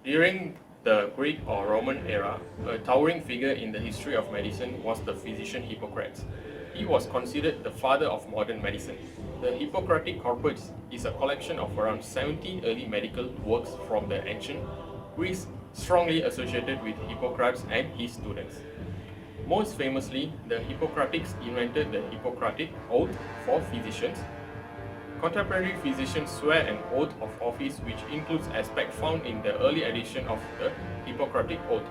During the Greek or Roman era, a towering figure in the history of medicine was the physician Hippocrates. He was considered the father of modern medicine. The Hippocratic Corpus is a collection of around 70 early medical works from the ancient Greece strongly associated with Hippocrates and his students. Most famously, the Hippocratics invented the Hippocratic Oath for physicians. Contemporary physicians swear an oath of office which includes aspects found in the early edition of the Hippocratic Oath.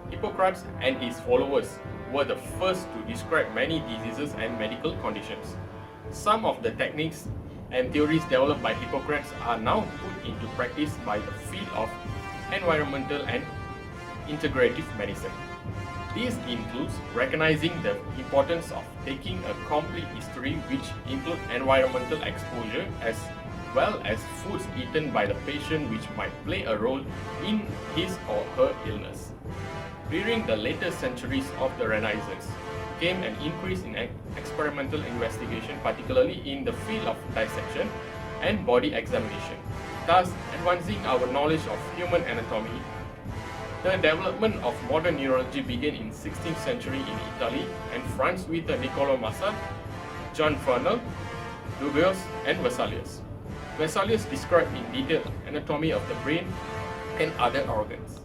Hippocrates and his followers were the first to describe many diseases and medical conditions. Some of the techniques and theories developed by Hippocrates are now put into practice by the field of environmental and integrative medicine. This includes recognizing the importance of taking a complete history which includes environmental exposure as well as foods eaten by the patient which might play a role in his or her illness. During the later centuries of the Renaissance came an increase in experimental investigation, particularly in the field of dissection and body examination, thus advancing our knowledge of human anatomy. The development of modern neurology began in 16th century in Italy and France with Niccolò Massa, John Fernald, Dubius, and Vesalius. Vesalius described in detail anatomy of the brain and other organs.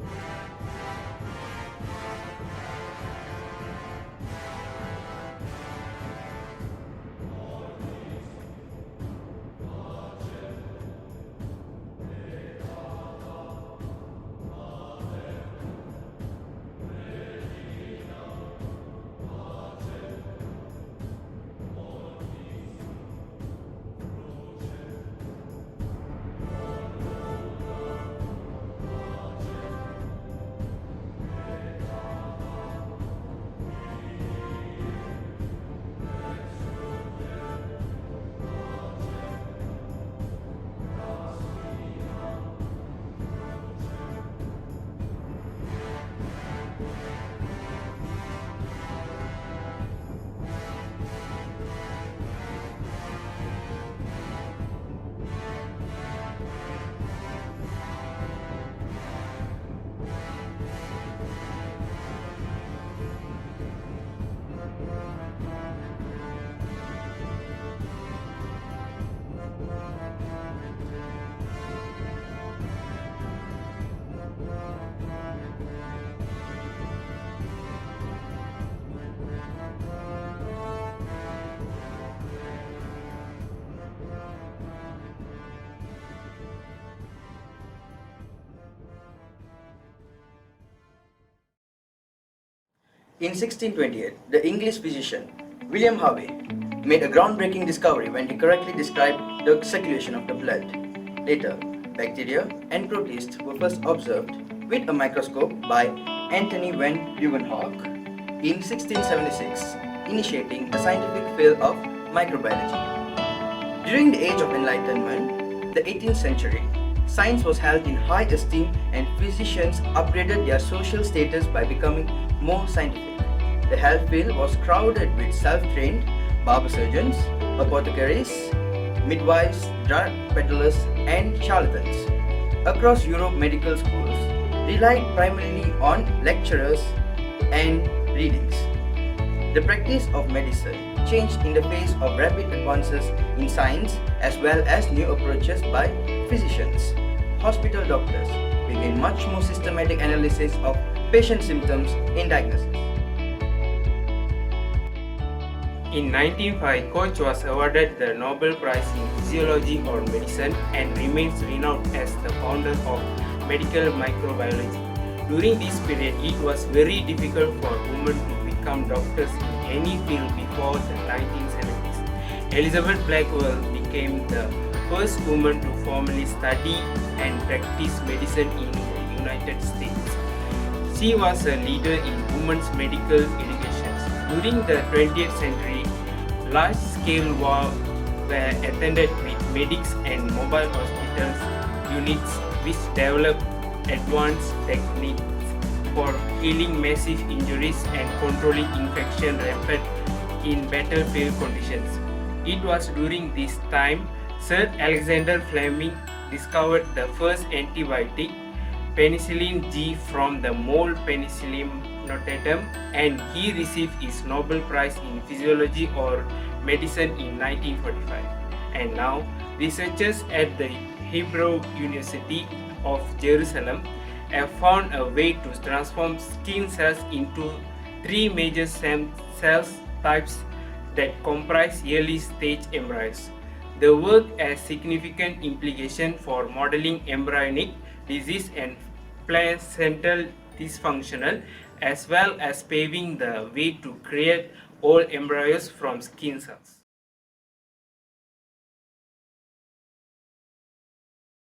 In 1628, the English physician William Harvey made a groundbreaking discovery when he correctly described the circulation of the blood. Later, bacteria and protists were first observed with a microscope by Anthony van Leeuwenhoek in 1676, initiating the scientific field of microbiology. During the Age of Enlightenment, the 18th century, science was held in high esteem and physicians upgraded their social status by becoming more scientific. The health field was crowded with self-trained barber surgeons, apothecaries, midwives, drug peddlers, and charlatans. Across Europe, medical schools relied primarily on lecturers and readings. The practice of medicine changed in the face of rapid advances in science as well as new approaches by physicians. Hospital doctors began much more systematic analysis of patient symptoms in diagnosis. In 1905, Koch was awarded the Nobel Prize in Physiology or Medicine and remains renowned as the founder of medical microbiology. During this period, it was very difficult for women to become doctors in any field before the 1970s. Elizabeth Blackwell became the first woman to formally study and practice medicine in the United States. She was a leader in women's medical education. During the 20th century, large-scale wars were attended with medics and mobile hospitals units which developed advanced techniques for healing massive injuries and controlling infection rampant in battlefield conditions. It was during this time Sir Alexander Fleming discovered the first antibiotic, penicillin G from the mole Penicillium notatum, and he received his Nobel Prize in Physiology or Medicine in 1945. And now, researchers at the Hebrew University of Jerusalem have found a way to transform skin cells into three major cell types that comprise early stage embryos. The work has significant implications for modeling embryonic disease and placental dysfunctional, as well as paving the way to create whole embryos from skin cells.